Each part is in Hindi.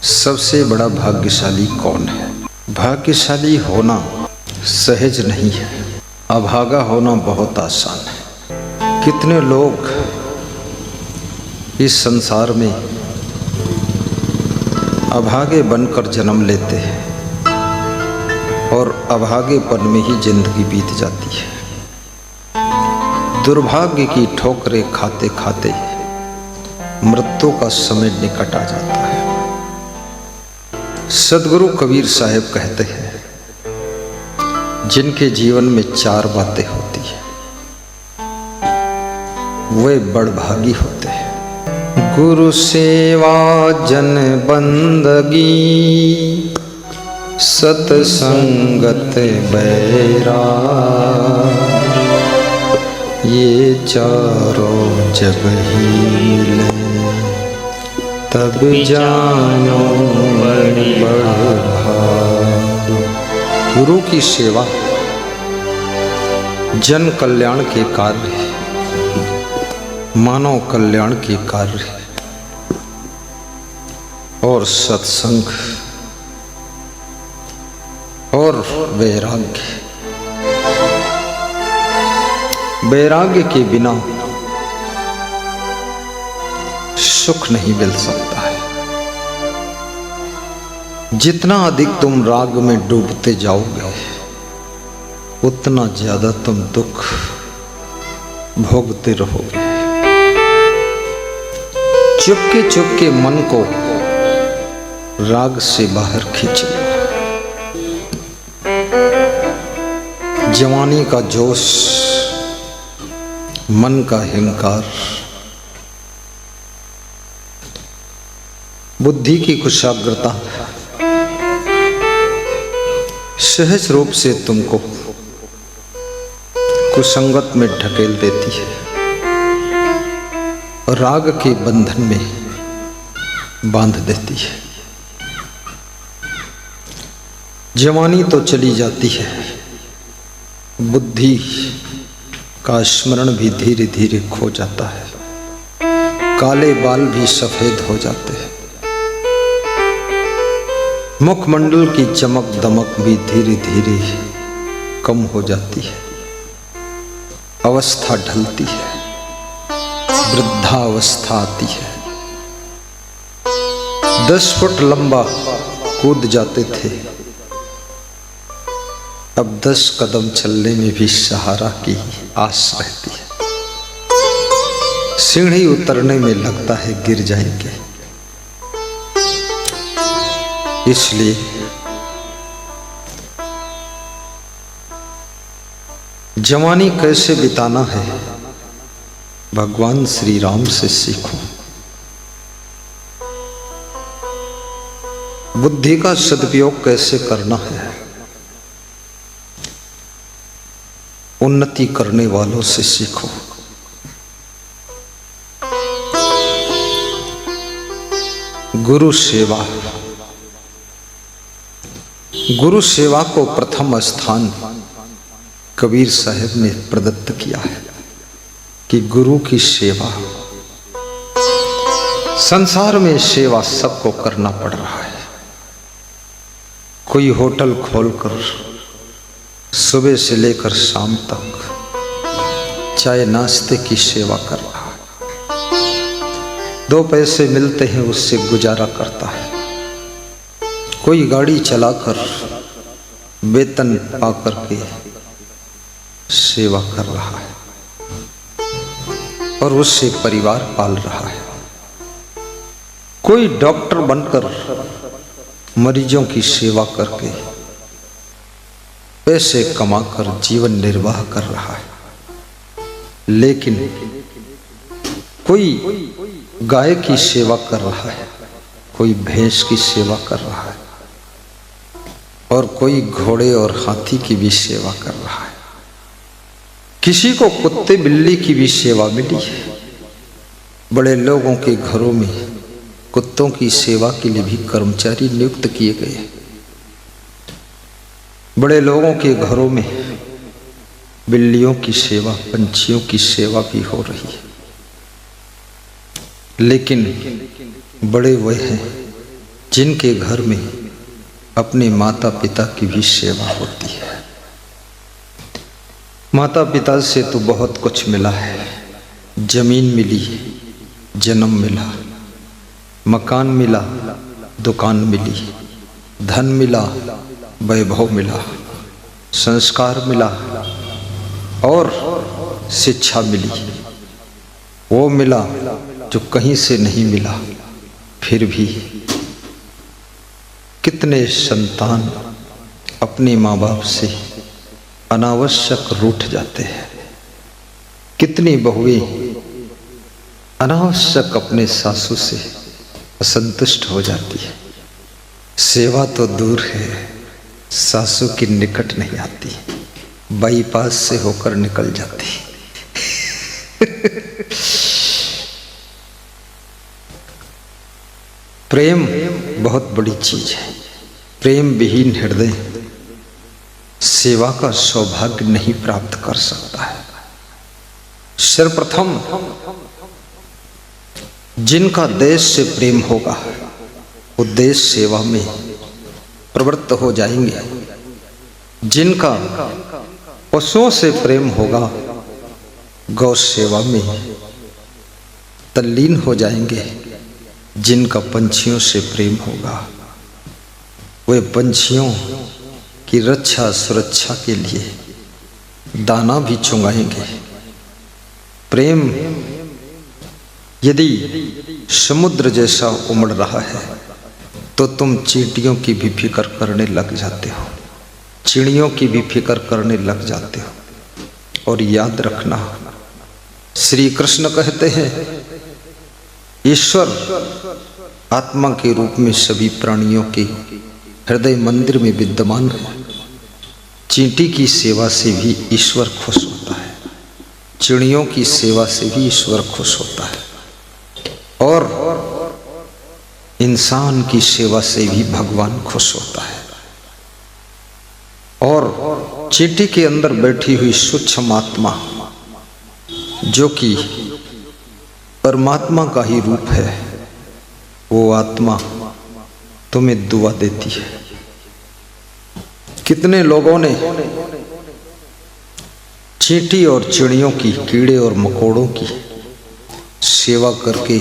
सबसे बड़ा भाग्यशाली कौन है? भाग्यशाली होना सहज नहीं है, अभागा होना बहुत आसान है। कितने लोग इस संसार में अभागे बनकर जन्म लेते हैं और अभागेपन में ही जिंदगी बीत जाती है। दुर्भाग्य की ठोकरें खाते खाते मृत्यु का समय निकट आ जाता है। सदगुरु कबीर साहब कहते हैं, जिनके जीवन में चार बातें होती हैं वे बड़भागी होते हैं। गुरु सेवा, जन बंदगी, सतसंगत बैरा, ये चारों जब हिले तब जानो बड़ भाग। गुरु की सेवा जन कल्याण के कार्य, मानव कल्याण के कार्य और सत्संग और वैराग्य। वैराग्य के बिना सुख नहीं मिल सकता है। जितना अधिक तुम राग में डूबते जाओगे उतना ज्यादा तुम दुख भोगते रहोगे। चुपके चुपके मन को राग से बाहर खींच लो। जवानी का जोश, मन का हिंकार, बुद्धि की कुशाग्रता सहज रूप से तुमको कुसंगत में ढकेल देती है और राग के बंधन में बांध देती है। जवानी तो चली जाती है, बुद्धि का स्मरण भी धीरे धीरे खो जाता है, काले बाल भी सफेद हो जाते हैं, मुखमंडल की चमक दमक भी धीरे धीरे कम हो जाती है, अवस्था ढलती है, वृद्धावस्था आती है। 10 फुट लंबा कूद जाते थे, अब 10 कदम चलने में भी सहारा की आस रहती है। सीढ़ी उतरने में लगता है गिर जाएंगे। इसलिए जवानी कैसे बिताना है भगवान श्री राम से सीखो। बुद्धि का सदुपयोग कैसे करना है उन्नति करने वालों से सीखो। गुरु सेवा, गुरु सेवा को प्रथम स्थान कबीर साहब ने प्रदत्त किया है कि गुरु की सेवा। संसार में सेवा सबको करना पड़ रहा है। कोई होटल खोलकर सुबह से लेकर शाम तक चाय नाश्ते की सेवा कर रहा है, 2 पैसे मिलते हैं उससे गुजारा करता है। कोई गाड़ी चलाकर वेतन पाकर के सेवा कर रहा है और उससे परिवार पाल रहा है। कोई डॉक्टर बनकर मरीजों की सेवा करके पैसे कमाकर जीवन निर्वाह कर रहा है। लेकिन कोई गाय की सेवा कर रहा है, कोई भैंस की सेवा कर रहा है और कोई घोड़े और हाथी की भी सेवा कर रहा है। किसी को कुत्ते बिल्ली की भी सेवा मिली है। बड़े लोगों के घरों में कुत्तों की सेवा के लिए भी कर्मचारी नियुक्त किए गए। बड़े लोगों के घरों में बिल्लियों की सेवा, पंछियों की सेवा भी हो रही है। लेकिन बड़े वे हैं जिनके घर में अपने माता पिता की भी सेवा होती है। माता पिता से तो बहुत कुछ मिला है, जमीन मिली, जन्म मिला, मकान मिला, दुकान मिली, धन मिला, वैभव मिला, संस्कार मिला और शिक्षा मिली। वो मिला जो कहीं से नहीं मिला। फिर भी कितने संतान अपने माँ बाप से अनावश्यक रूठ जाते हैं, कितनी बहुएं अनावश्यक अपने सासू से असंतुष्ट हो जाती है। सेवा तो दूर है, सासू की निकट नहीं आती, बाईपास से होकर निकल जाती। प्रेम बहुत बड़ी चीज है। प्रेम विहीन हृदय सेवा का सौभाग्य नहीं प्राप्त कर सकता है। सर्वप्रथम जिनका देश से प्रेम होगा वो देश सेवा में प्रवृत्त हो जाएंगे। जिनका पशुओं से प्रेम होगा गौ सेवा में तल्लीन हो जाएंगे। जिनका पंछियों से प्रेम होगा वे पंछियों की रक्षा सुरक्षा के लिए दाना भी चुंगाएंगे। प्रेम यदि समुद्र जैसा उमड़ रहा है तो तुम चींटियों की भी फिक्र करने लग जाते हो, चिड़ियों की भी फिक्र करने लग जाते हो। और याद रखना, श्री कृष्ण कहते हैं ईश्वर आत्मा के रूप में सभी प्राणियों के हृदय मंदिर में विद्यमान है। चींटी की सेवा से भी ईश्वर खुश होता है, चिड़ियों की सेवा से भी ईश्वर खुश होता है और इंसान की सेवा से भी भगवान खुश होता है। और चींटी के अंदर बैठी हुई सूक्ष्म आत्मा जो कि परमात्मा का ही रूप है, वो आत्मा तुम्हें दुआ देती है। कितने लोगों ने चींटी और चिड़ियों की, कीड़े और मकोड़ों की सेवा करके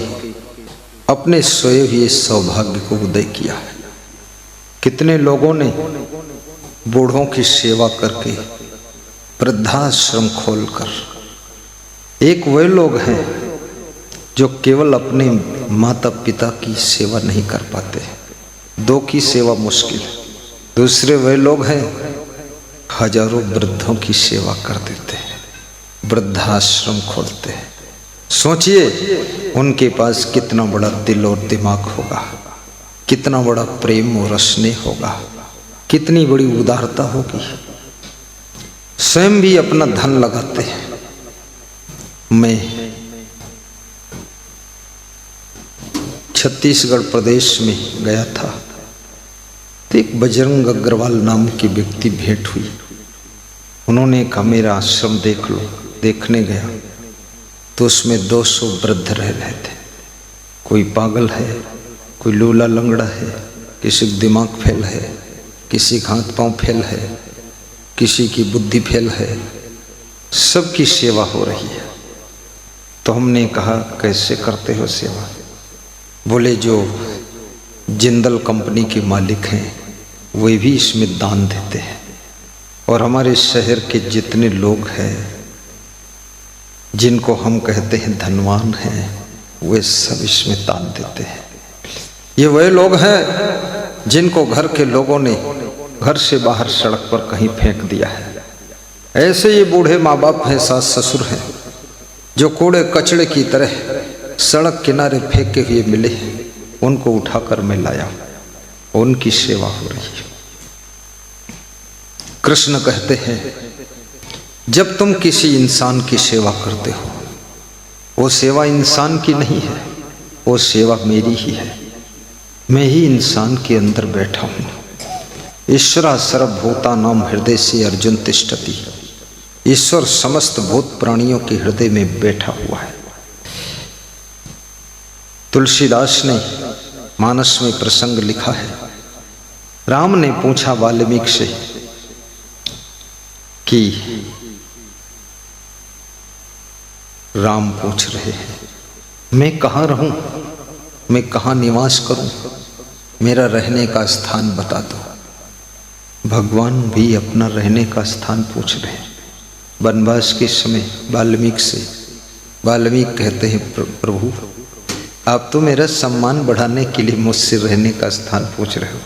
अपने सोए हुए सौभाग्य को उदय किया है। कितने लोगों ने बूढ़ों की सेवा करके वृद्धाश्रम खोलकर, एक वे लोग हैं जो केवल अपने माता पिता की सेवा नहीं कर पाते, दो की सेवा मुश्किल। दूसरे वे लोग हैं हजारों वृद्धों की सेवा कर देते हैं, वृद्धाश्रम खोलते हैं। सोचिए उनके पास कितना बड़ा दिल और दिमाग होगा, कितना बड़ा प्रेम और स्नेह होगा, कितनी बड़ी उदारता होगी। स्वयं भी अपना धन लगाते हैं। मैं छत्तीसगढ़ प्रदेश में गया था तो एक बजरंग अग्रवाल नाम के व्यक्ति भेंट हुई। उन्होंने कहा मेरा आश्रम देख लो। देखने गया तो उसमें 200 वृद्ध रह रहे थे। कोई पागल है, कोई लूला लंगड़ा है, किसी का दिमाग फेल है, किसी का हाथ पांव फेल है, किसी की बुद्धि फेल है, सबकी सेवा हो रही है। तो हमने कहा कैसे करते हो सेवा? बोले जो जिंदल कंपनी के मालिक हैं वे भी इसमें दान देते हैं और हमारे शहर के जितने लोग हैं जिनको हम कहते हैं धनवान हैं वे सब इसमें दान देते हैं। ये वे लोग हैं जिनको घर के लोगों ने घर से बाहर सड़क पर कहीं फेंक दिया है। ऐसे ये बूढ़े माँ बाप हैं, सास ससुर हैं जो कूड़े कचड़े की तरह सड़क किनारे फेंके हुए मिले, उनको उठाकर मैं लाया, उनकी सेवा हो रही है। कृष्ण कहते हैं जब तुम किसी इंसान की सेवा करते हो वो सेवा इंसान की नहीं है, वो सेवा मेरी ही है। मैं ही इंसान के अंदर बैठा हूँ। ईश्वरा सर्वभूतानां हृदय से अर्जुन तिष्ठति। ईश्वर समस्त भूत प्राणियों के हृदय में बैठा हुआ है। तुलसीदास ने मानस में प्रसंग लिखा है। राम ने पूछा वाल्मीकि से कि राम पूछ रहे हैं मैं कहाँ रहूं, मैं कहाँ निवास करूं, मेरा रहने का स्थान बता दो। भगवान भी अपना रहने का स्थान पूछ रहे हैं। वनवास के समय वाल्मीकि से वाल्मीकि कहते हैं प्रभु आप तो मेरा सम्मान बढ़ाने के लिए मुझसे रहने का स्थान पूछ रहे हो,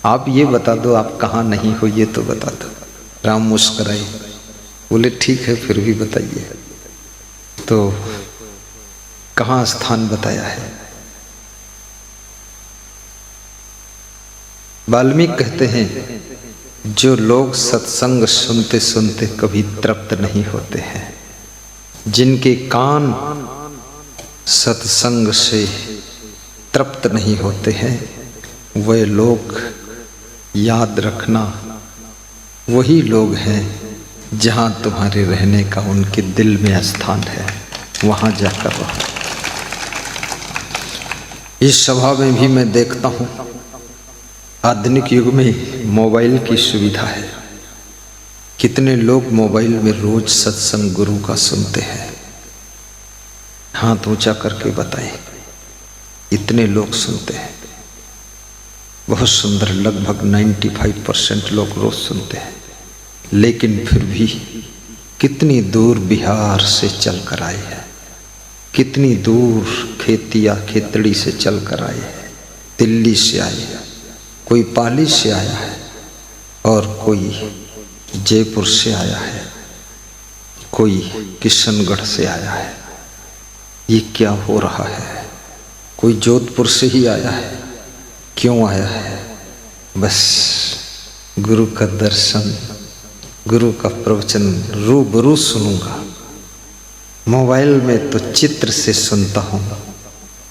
आप ये बता दो आप कहाँ नहीं हो, ये तो बता दो। राम मुस्कुराए, बोले ठीक है फिर भी बताइए। तो कहाँ स्थान बताया है। वाल्मीकि कहते हैं जो लोग सत्संग सुनते सुनते कभी तृप्त नहीं होते हैं, जिनके कान सत्संग से तृप्त नहीं होते हैं, वे लोग याद रखना वही लोग हैं जहाँ तुम्हारे रहने का उनके दिल में स्थान है, वहाँ जाकर रहो। इस सभा में भी मैं देखता हूँ आधुनिक युग में मोबाइल की सुविधा है। कितने लोग मोबाइल में रोज सत्संग गुरु का सुनते हैं, हाथ ऊंचा करके बताएं। इतने लोग सुनते हैं, बहुत सुंदर, लगभग 95% लोग रोज सुनते हैं। लेकिन फिर भी कितनी दूर बिहार से चल कर आए हैं, कितनी दूर खेतिया खेतड़ी से चल कर आए हैं, दिल्ली से आए हैं, कोई पाली से आया है और कोई जयपुर से आया है, कोई किशनगढ़ से आया है। ये क्या हो रहा है। कोई जोधपुर से ही आया है। क्यों आया है? बस गुरु का दर्शन, गुरु का प्रवचन रूबरू सुनूंगा। मोबाइल में तो चित्र से सुनता हूँ,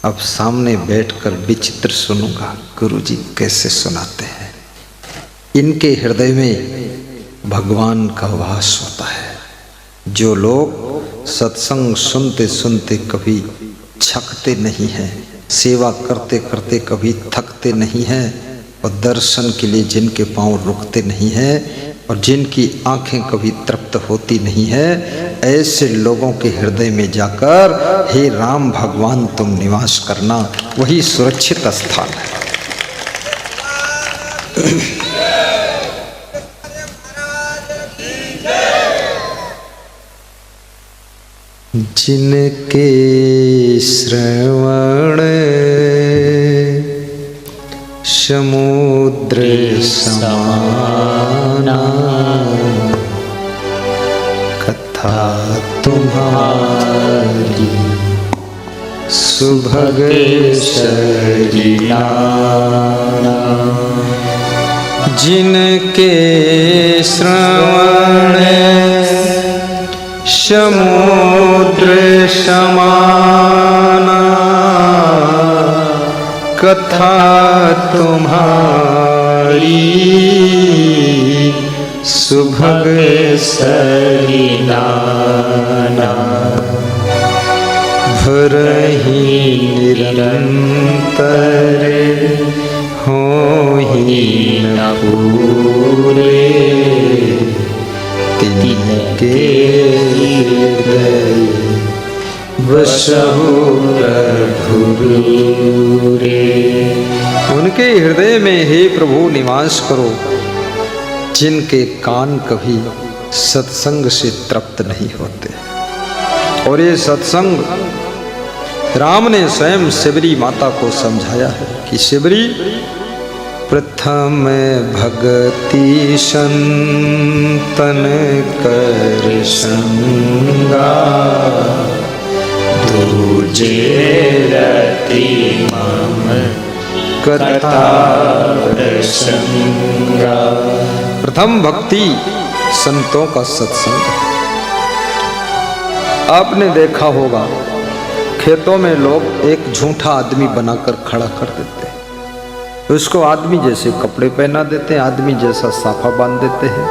अब सामने बैठकर विचित्र सुनूंगा गुरु जी कैसे सुनाते हैं। इनके हृदय में भगवान का वास होता है। जो लोग सत्संग सुनते सुनते कभी छकते नहीं हैं, सेवा करते करते कभी थकते नहीं हैं, और दर्शन के लिए जिनके पांव रुकते नहीं हैं, और जिनकी आंखें कभी तृप्त होती नहीं है, ऐसे लोगों के हृदय में जाकर हे राम भगवान तुम निवास करना, वही सुरक्षित स्थान है। जिनके श्रवण समुद्र समाना, कथा तुम्हारी सुभग शरीरा। जिनके श्रवण समुद्र समाना, कथा तुम्हारी सुभग सरिनाना। भरहि निरंतर होहि न पूरे, तिनके हृदय बसहु रघुरे। उनके हृदय में हे प्रभु निवास करो, जिनके कान कभी सत्संग से तृप्त नहीं होते। और ये सत्संग राम ने स्वयं शिवरी माता को समझाया है कि शिवरी प्रथम भगति संतन कर संगा, दूजे रति मम कथा प्रसंगा। प्रथम भक्ति संतों का सत्संग। आपने देखा होगा खेतों में लोग एक झूठा आदमी बनाकर खड़ा कर देते हैं, उसको आदमी जैसे कपड़े पहना देते हैं, आदमी जैसा साफा बांध देते हैं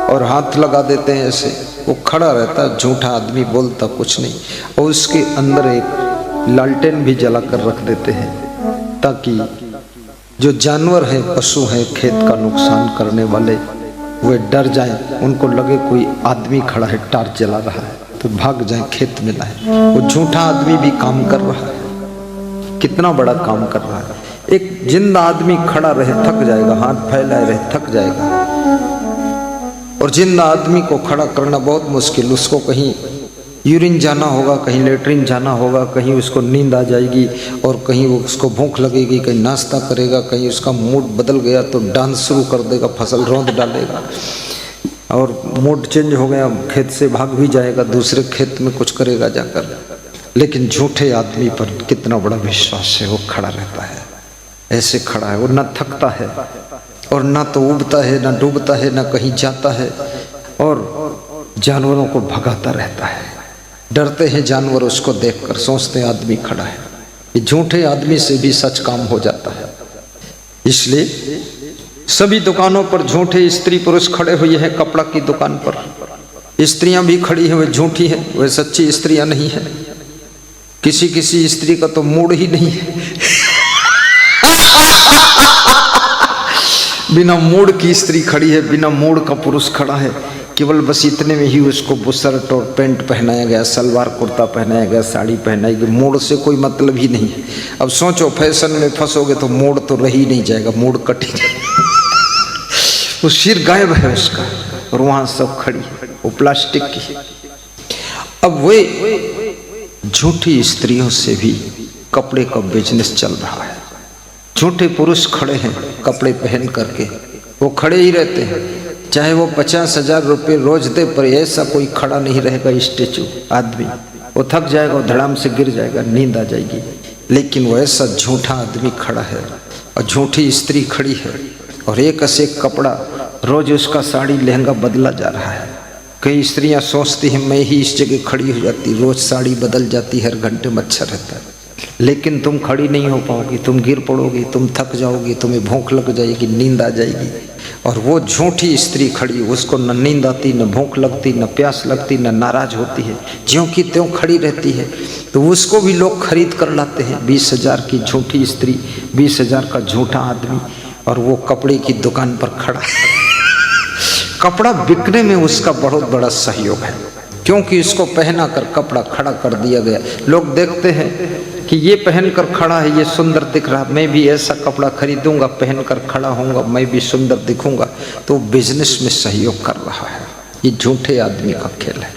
और हाथ लगा देते हैं, ऐसे वो खड़ा रहता है, झूठा आदमी, बोलता कुछ नहीं, और उसके अंदर एक लालटेन भी जलाकर रख देते हैं ताकि जो जानवर हैं, पशु हैं, खेत का नुकसान करने वाले, वे डर जाएं, उनको लगे कोई आदमी खड़ा है टार्च जला रहा है तो भाग जाएं, खेत में लाएं। वो झूठा आदमी भी काम कर रहा है, कितना बड़ा काम कर रहा है। एक जिंदा आदमी खड़ा रहे थक जाएगा, हाथ फैलाए रहे थक जाएगा, और जिंदा आदमी को खड़ा करना बहुत मुश्किल। उसको कहीं यूरिन जाना होगा, कहीं लेटरिन जाना होगा, कहीं उसको नींद आ जाएगी, और कहीं वो उसको भूख लगेगी, कहीं नाश्ता करेगा, कहीं उसका मूड बदल गया तो डांस शुरू कर देगा, फसल रौंद डालेगा, और मूड चेंज हो गया खेत से भाग भी जाएगा, दूसरे खेत में कुछ करेगा जाकर। लेकिन झूठे आदमी पर कितना बड़ा विश्वास है, वो खड़ा रहता है, ऐसे खड़ा है, वो न थकता है और ना तो उबता है, ना डूबता है, ना कहीं जाता है, और जानवरों को भगाता रहता है। डरते हैं जानवर उसको देखकर, सोचते हैं आदमी खड़ा है। ये झूठे आदमी से भी सच काम हो जाता है। इसलिए सभी दुकानों पर झूठे स्त्री पुरुष खड़े हुए हैं। कपड़ा की दुकान पर स्त्रियां भी खड़ी हैं, वे झूठी हैं, वे सच्ची स्त्रियां नहीं है। किसी किसी स्त्री का तो मूड ही नहीं है, बिना मूड की स्त्री खड़ी है, बिना मूड का पुरुष खड़ा है। केवल बस इतने में ही उसको बुशर्ट और पैंट पहनाया गया, सलवार कुर्ता पहनाया गया, साड़ी पहनाई गई, मूड से कोई मतलब ही नहीं है। अब सोचो फैशन में फंसोगे तो मूड तो रह ही नहीं जाएगा, मूड कट ही जाएगा। वो सिर गायब है उसका, और वहां सब खड़ी है, वो प्लास्टिक की। अब वे झूठी स्त्रियों से भी कपड़े का बिजनेस चल रहा है। झूठे पुरुष खड़े हैं कपड़े पहन करके, वो खड़े ही रहते हैं, चाहे वो 50,000 रुपये रोज दे, पर ऐसा कोई खड़ा नहीं रहेगा स्टेचू आदमी। वो थक जाएगा, वो धड़ाम से गिर जाएगा, नींद आ जाएगी। लेकिन वो ऐसा झूठा आदमी खड़ा है, और झूठी स्त्री खड़ी है, और एक से एक कपड़ा, रोज उसका साड़ी लहंगा बदला जा रहा है। कई स्त्रियां सोचती हैं मैं ही इस जगह खड़ी हो जाती, रोज साड़ी बदल जाती, हर घंटे मच्छर रहता है। लेकिन तुम खड़ी नहीं हो पाओगी, तुम गिर पड़ोगी, तुम थक जाओगी, तुम्हें भूख लग जाएगी, नींद आ जाएगी। और वो झूठी स्त्री खड़ी, उसको न नींद आती, न भूख लगती, न प्यास लगती, न नाराज होती है, ज्यों की त्यों खड़ी रहती है। तो उसको भी लोग खरीद कर लाते हैं। 20,000 की झूठी स्त्री, 20,000 का झूठा आदमी, और वो कपड़े की दुकान पर खड़ा है। कपड़ा बिकने में उसका बहुत बड़ा सहयोग है, क्योंकि इसको पहना कर कपड़ा खड़ा कर दिया गया। लोग देखते हैं कि ये पहनकर खड़ा है, ये सुंदर दिख रहा, मैं भी ऐसा कपड़ा खरीदूंगा, पहनकर खड़ा होऊंगा, मैं भी सुंदर दिखूंगा। तो बिजनेस में सहयोग कर रहा है। ये झूठे आदमी का खेल है।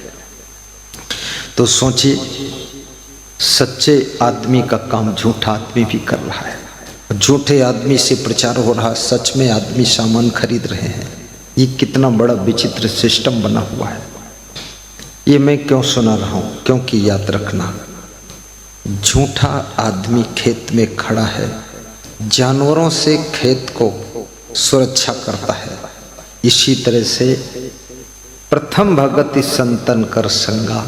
तो सोचिए, सच्चे आदमी का काम झूठा आदमी भी कर रहा है। झूठे आदमी से प्रचार हो रहा, सच में आदमी सामान खरीद रहे हैं। ये कितना बड़ा विचित्र सिस्टम बना हुआ है। ये मैं क्यों सुना रहा हूं? क्योंकि याद रखना, झूठा आदमी खेत में खड़ा है, जानवरों से खेत को सुरक्षा करता है। इसी तरह से प्रथम भगति संतन कर संगा,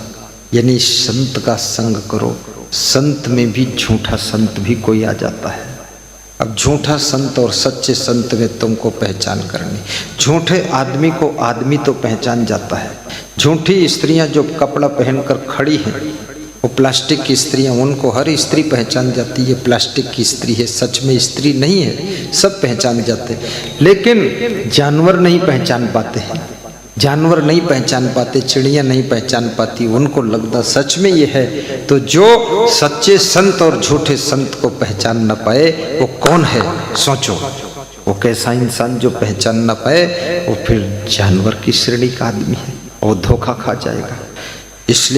यानी संत का संग करो। संत में भी झूठा संत भी कोई आ जाता है। अब झूठा संत और सच्चे संत में तुमको पहचान करनी। झूठे आदमी को आदमी तो पहचान जाता है। झूठी स्त्रियां जो कपड़ा पहनकर खड़ी हैं, वो प्लास्टिक की स्त्रियां, उनको हर स्त्री पहचान जाती है, प्लास्टिक की स्त्री है, सच में स्त्री नहीं है, सब पहचान जाते हैं। लेकिन जानवर नहीं पहचान पाते हैं, जानवर नहीं पहचान पाते, चिड़ियां नहीं पहचान पाती, उनको लगता सच में ये है। तो जो सच्चे संत और झूठे संत को पहचान न पाए वो कौन है? सोचो, वो कैसा इंसान जो पहचान न पाए, वो फिर जानवर की श्रेणी का आदमी है, वो धोखा खा जाएगा। इसलिए